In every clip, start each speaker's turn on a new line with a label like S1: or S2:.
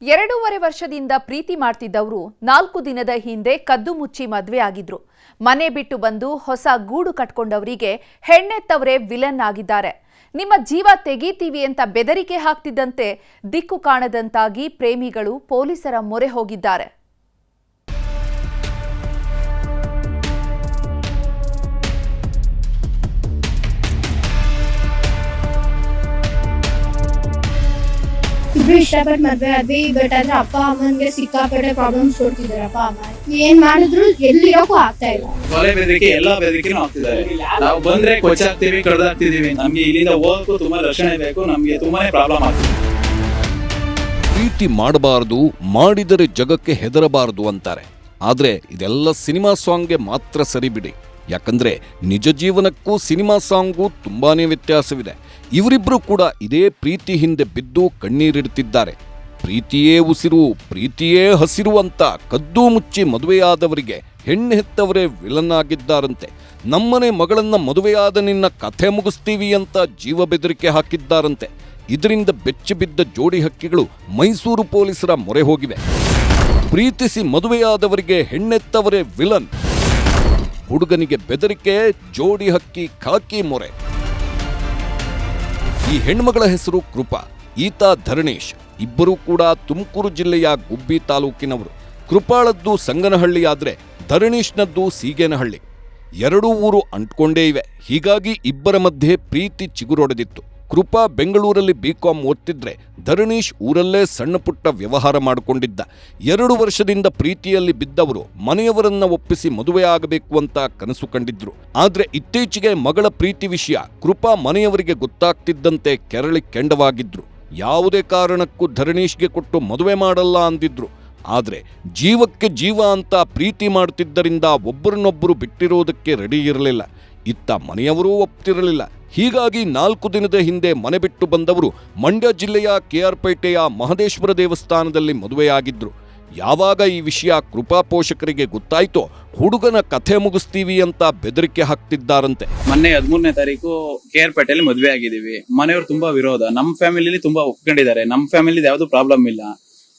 S1: 2.5 ವರ್ಷದಿಂದ ಪ್ರೀತಿ ಮಾಡ್ತಿದ್ದವರು 4 ದಿನದ ಹಿಂದೆ ಕದ್ದು ಮುಚ್ಚಿ ಮದುವೆ ಆಗಿದ್ರು. ಮನೆ ಬಿಟ್ಟು ಬಂದು ಹೊಸ ಗೂಡು ಕಟ್ಕೊಂಡವರಿಗೆ ಹೆಣ್ಣೆತ್ತವರೇ ವಿಲನ್ ಆಗಿದ್ದಾರೆ. ನಿಮ್ಮ ಜೀವ ತೆಗೀತೀವಿ ಅಂತ ಬೆದರಿಕೆ ಹಾಕ್ತಿದ್ದಂತೆ ದಿಕ್ಕು ಕಾಣದಂತಾಗಿ ಪ್ರೇಮಿಗಳು ಪೊಲೀಸರ ಮೊರೆ ಹೋಗಿದ್ದಾರೆ.
S2: ಇಷ್ಟಪಟ್ಟು ಮದ್ವೆ ಆದ್ವಿ. ಬಟ್ ಆದ್ರೆ ಅಪ್ಪ ಅಮ್ಮನ್ಗೆ ಸಿಕ್ಕಾಪಟ್ಟೆ ಪ್ರಾಬ್ಲಮ್ಸ್ ಕೊಡ್ತಿದ್ದಾರೆ. ಅಪ್ಪ ಅಮ್ಮ ಏನ್ ಮಾಡಿದ್ರು ಎಲ್ಲಿರೋಕ್ಕೂ ಆಗ್ತಾ ಇಲ್ಲ.
S3: ಕೊಲೆ ಬೆದರಿಕೆ ಎಲ್ಲಾ ಬೆದರಿಕೆನೂ ಆಗ್ತಿದ್ದಾರೆ. ನಾವು ಬಂದ್ರೆ ಕೊಚ್ಚಾಗ್ತೀವಿ, ಕಡ್ದಾಗ್ತಿದೀವಿ. ನಮ್ಗೆ ಇಲ್ಲಿಂದ ಹೋಗಕ್ಕೂ ತುಂಬಾ ರಕ್ಷಣೆ ಬೇಕು. ನಮ್ಗೆ ತುಂಬಾನೇ ಪ್ರಾಬ್ಲಮ್ ಆಗ್ತಿದೆ.
S4: ಪ್ರೀತಿ ಮಾಡಬಾರದು, ಮಾಡಿದರೆ ಜಗಕ್ಕೆ ಹೆದರಬಾರದು ಅಂತಾರೆ. ಆದ್ರೆ ಇದೆಲ್ಲ ಸಿನಿಮಾ ಸಾಂಗ್ಗೆ ಮಾತ್ರ ಸರಿ ಬಿಡಿ. ಯಾಕಂದ್ರೆ ನಿಜ ಜೀವನಕ್ಕೂ ಸಿನಿಮಾ ಸಾಂಗೂ ತುಂಬಾನೇ ವ್ಯತ್ಯಾಸವಿದೆ. ಇವರಿಬ್ರು ಕೂಡ ಇದೇ ಪ್ರೀತಿ ಹಿಂದೆ ಬಿದ್ದು ಕಣ್ಣೀರಿಡುತ್ತಿದ್ದಾರೆ. ಪ್ರೀತಿಯೇ ಉಸಿರು, ಪ್ರೀತಿಯೇ ಹಸಿರು ಅಂತ ಕದ್ದು ಮುಚ್ಚಿ ಮದುವೆಯಾದವರಿಗೆ ಹೆಣ್ಣು ಹೆತ್ತವರೇ ವಿಲನ್ ಆಗಿದ್ದಾರಂತೆ. ನಮ್ಮನೆ ಮಗಳನ್ನ ಮದುವೆಯಾದ ನಿನ್ನ ಕಥೆ ಮುಗಿಸ್ತೀವಿ ಅಂತ ಜೀವ ಬೆದರಿಕೆ ಹಾಕಿದ್ದಾರಂತೆ. ಇದರಿಂದ ಬೆಚ್ಚಿ ಬಿದ್ದ ಜೋಡಿ ಹಕ್ಕಿಗಳು ಮೈಸೂರು ಪೊಲೀಸರ ಮೊರೆ ಹೋಗಿವೆ. ಪ್ರೀತಿಸಿ ಮದುವೆಯಾದವರಿಗೆ ಹೆಣ್ಣೆತ್ತವರೇ ವಿಲನ್. ಹುಡುಗನಿಗೆ ಬೆದರಿಕೆ, ಜೋಡಿ ಹಕ್ಕಿ ಖಾಕಿ ಮೊರೆ. ಈ ಹೆಣ್ಮಗಳ ಹೆಸರು ಕೃಪಾ, ಈತ ಧರಣೇಶ್. ಇಬ್ಬರೂ ಕೂಡ ತುಮಕೂರು ಜಿಲ್ಲೆಯ ಗುಬ್ಬಿ ತಾಲೂಕಿನವರು. ಕೃಪಾಳದ್ದು ಸಂಗನಹಳ್ಳಿ ಆದ್ರೆ ಧರಣೇಶ್ನದ್ದು ಸೀಗೇನಹಳ್ಳಿ. ಎರಡೂ ಊರು ಅಂಟ್ಕೊಂಡೇ ಇವೆ. ಹೀಗಾಗಿ ಇಬ್ಬರ ಮಧ್ಯೆ ಪ್ರೀತಿ ಚಿಗುರೊಡೆದಿತ್ತು. ಕೃಪಾ ಬೆಂಗಳೂರಲ್ಲಿ ಬಿಕಾಂ ಓದ್ತಿದ್ರೆ ಧರಣೇಶ್ ಊರಲ್ಲೇ ಸಣ್ಣ ಪುಟ್ಟ ವ್ಯವಹಾರ ಮಾಡಿಕೊಂಡಿದ್ದ. 2 ವರ್ಷದಿಂದ ಪ್ರೀತಿಯಲ್ಲಿ ಬಿದ್ದವರು ಮನೆಯವರನ್ನ ಒಪ್ಪಿಸಿ ಮದುವೆ ಆಗಬೇಕು ಅಂತ ಕನಸು ಕಂಡಿದ್ರು. ಆದ್ರೆ ಇತ್ತೀಚೆಗೆ ಮಗಳ ಪ್ರೀತಿ ವಿಷಯ ಕೃಪಾ ಮನೆಯವರಿಗೆ ಗೊತ್ತಾಗ್ತಿದ್ದಂತೆ ಕೆರಳಿ ಕೆಂಡವಾಗಿದ್ರು. ಯಾವುದೇ ಕಾರಣಕ್ಕೂ ಧರಣೇಶ್ಗೆ ಕೊಟ್ಟು ಮದುವೆ ಮಾಡಲ್ಲ ಅಂದಿದ್ರು. ಆದ್ರೆ ಜೀವಕ್ಕೆ ಜೀವ ಅಂತ ಪ್ರೀತಿ ಮಾಡ್ತಿದ್ದರಿಂದ ಒಬ್ಬರನ್ನೊಬ್ಬರು ಬಿಟ್ಟಿರೋದಕ್ಕೆ ರೆಡಿ ಇರಲಿಲ್ಲ. ಇತ್ತ ಮನೆಯವರೂ ಒಪ್ತಿರಲಿಲ್ಲ. ಹೀಗಾಗಿ 4 ದಿನದ ಹಿಂದೆ ಮನೆ ಬಿಟ್ಟು ಬಂದವರು ಮಂಡ್ಯ ಜಿಲ್ಲೆಯ ಕೆಆರ್ ಪೇಟೆಯ ಮಹದೇಶ್ವರ ದೇವಸ್ಥಾನದಲ್ಲಿ ಮದುವೆಯಾಗಿದ್ರು. ಯಾವಾಗ ಈ ವಿಷಯ ಕೃಪಾ ಪೋಷಕರಿಗೆ ಗೊತ್ತಾಯ್ತೋ ಹುಡುಗನ ಕಥೆ ಮುಗಿಸ್ತೀವಿ ಅಂತ ಬೆದರಿಕೆ ಹಾಕ್ತಿದ್ದಾರಂತೆ.
S3: ಮೊನ್ನೆ 13ನೇ ತಾರೀಕು ಕೆಆರ್ ಪೇಟೆಯಲ್ಲಿ ಮದುವೆ ಆಗಿದ್ದೀವಿ. ಮನೆಯವರು ತುಂಬಾ ವಿರೋಧ. ನಮ್ಮ ಫ್ಯಾಮಿಲಿಲಿ ತುಂಬಾ ಒಪ್ಕೊಂಡಿದ್ದಾರೆ. ನಮ್ಮ ಫ್ಯಾಮಿಲಿ ಯಾವ್ದು ಪ್ರಾಬ್ಲಮ್ ಇಲ್ಲ.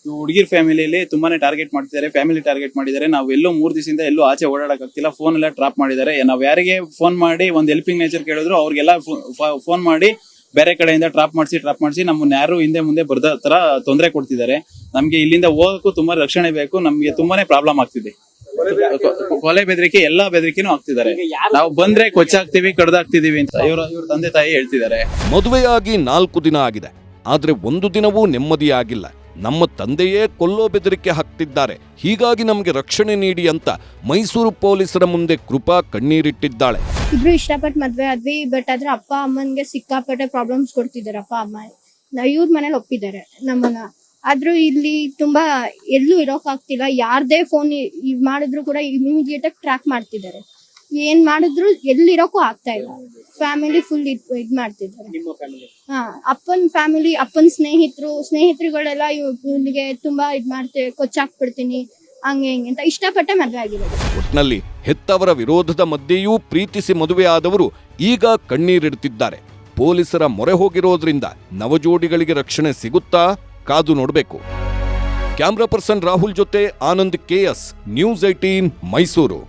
S3: ಹುಡುಗಿರ್ ಫ್ಯಾಮಿಲಿಯಲ್ಲಿ ತುಂಬಾನೇ ಟಾರ್ಗೆಟ್ ಮಾಡ್ತಿದ್ದಾರೆ. ಫ್ಯಾಮಿಲಿ ಟಾರ್ಗೆಟ್ ಮಾಡಿದ್ದಾರೆ. ನಾವು ಎಲ್ಲೋ 3 ದಿವಸದಿಂದ ಎಲ್ಲೂ ಆಚೆ ಓಡಾಡಕ್ ಆಗ್ತಿಲ್ಲ. ಫೋನ್ ಎಲ್ಲ ಟ್ರಾಪ್ ಮಾಡಿದ್ದಾರೆ. ನಾವು ಯಾರಿಗೆ ಫೋನ್ ಮಾಡಿ ಒಂದು ಹೆಲ್ಪಿಂಗ್ ನೇಚರ್ ಕೇಳಿದ್ರು ಅವ್ರಿಗೆಲ್ಲ ಫೋನ್ ಮಾಡಿ ಬೇರೆ ಕಡೆಯಿಂದ ಟ್ರಾಪ್ ಮಾಡಿಸಿ ನಮ್ಮನ್ನ ಯಾರು ಹಿಂದೆ ಮುಂದೆ ಬರ್ದ ತರ ತೊಂದರೆ ಕೊಡ್ತಿದ್ದಾರೆ. ನಮ್ಗೆ ಇಲ್ಲಿಂದ ಹೋಗಕ್ಕೂ ತುಂಬಾ ರಕ್ಷಣೆ ಬೇಕು. ನಮ್ಗೆ ತುಂಬಾನೇ ಪ್ರಾಬ್ಲಮ್ ಆಗ್ತಿದೆ. ಕೊಲೆ ಬೆದರಿಕೆ ಎಲ್ಲಾ ಬೆದರಿಕೆನೂ ಆಗ್ತಿದ್ದಾರೆ. ನಾವು ಬಂದ್ರೆ ಕೊಚ್ಚಾಗ್ತೀವಿ, ಕಡ್ದಾಗ್ತಿದೀವಿ ಅಂತ ಇವ್ರ ತಂದೆ ತಾಯಿ ಹೇಳ್ತಿದ್ದಾರೆ.
S4: ಮದುವೆಯಾಗಿ 4 ದಿನ ಆಗಿದೆ. ಆದ್ರೆ 1 ದಿನವೂ ನೆಮ್ಮದಿಯಾಗಿಲ್ಲ. ನಮ್ಮ ತಂದೆಯೇ ಕೊಲ್ಲೋ ಬೆದರಿಕೆ ಹಾಕ್ತಿದ್ದಾರೆ. ಹೀಗಾಗಿ ನಮಗೆ ರಕ್ಷಣೆ ನೀಡಿ ಅಂತ ಮೈಸೂರು ಪೊಲೀಸರ ಮುಂದೆ ಕೃಪಾ ಕಣ್ಣೀರಿಟ್ಟಿದ್ದಾಳೆ.
S2: ಇಬ್ರು ಇಷ್ಟಪಟ್ಟು ಮದ್ವೆ ಆದ್ವಿ. ಬಟ್ ಆದ್ರೆ ಅಪ್ಪ ಅಮ್ಮನ್ಗೆ ಸಿಕ್ಕಾಪಟ್ಟೆ ಪ್ರಾಬ್ಲಮ್ಸ್ ಕೊಡ್ತಿದ್ದಾರೆ. ಅಪ್ಪ ಅಮ್ಮ ಇವ್ರ ಮನೇಲಿ ಒಪ್ಪಿದ್ದಾರೆ ನಮ್ಮನ್ನ. ಆದ್ರೂ ಇಲ್ಲಿ ತುಂಬಾ ಎಲ್ಲೂ ಇರೋಕ್ ಆಗ್ತಿಲ್ಲ. ಯಾರ್ದೇ ಫೋನ್ ಮಾಡಿದ್ರು ಕೂಡ ಇಮಿಡಿಯೇಟ್ ಆಗಿ ಟ್ರ್ಯಾಕ್ ಮಾಡ್ತಿದ್ದಾರೆ. ಏನ್ ಮಾಡಿದ್ರು ಎಲ್ಲಿರೋಕ್ಕೂ ಆಗ್ತಾ ಇಲ್ಲ. ಫ್ಯಾಮಿಲಿ ಫುಲ್ ಇದ್ ಮಾಡ್ತಿದ್ದಾರೆ. ಅಪ್ಪನ್ ಫ್ಯಾಮಿಲಿ, ಅಪ್ಪನ್ ಸ್ನೇಹಿತರುಗಳೆಲ್ಲ ಇವ್ನಿಗೆ ತುಂಬಾ ಇದ್ ಮಾಡ್ತೇವೆ, ಕೊಚ್ಚಾಕ್ಬಿಡ್ತೀನಿ ಹಂಗೆ ಹಿಂಗೆ ಅಂತ ಇಷ್ಟಪಟ್ಟೆ ಮದ್ವೆ ಆಗಿದೆ.
S4: ಒಟ್ನಲ್ಲಿ ಹೆತ್ತವರ ವಿರೋಧದ ಮಧ್ಯೆಯೂ ಪ್ರೀತಿಸಿ ಮದುವೆ ಆದವರು ಈಗ ಕಣ್ಣೀರಿಡುತ್ತಿದ್ದಾರೆ. ಪೊಲೀಸರ ಮೊರೆ ಹೋಗಿರೋದ್ರಿಂದ ನವಜೋಡಿಗಳಿಗೆ ರಕ್ಷಣೆ ಸಿಗುತ್ತಾ? ಕಾದು ನೋಡಬೇಕು. ಕ್ಯಾಮ್ರಾ ಪರ್ಸನ್ ರಾಹುಲ್ ಜೊತೆ ಆನಂದ್ KS, ನ್ಯೂಸ್ 18 ಮೈಸೂರು.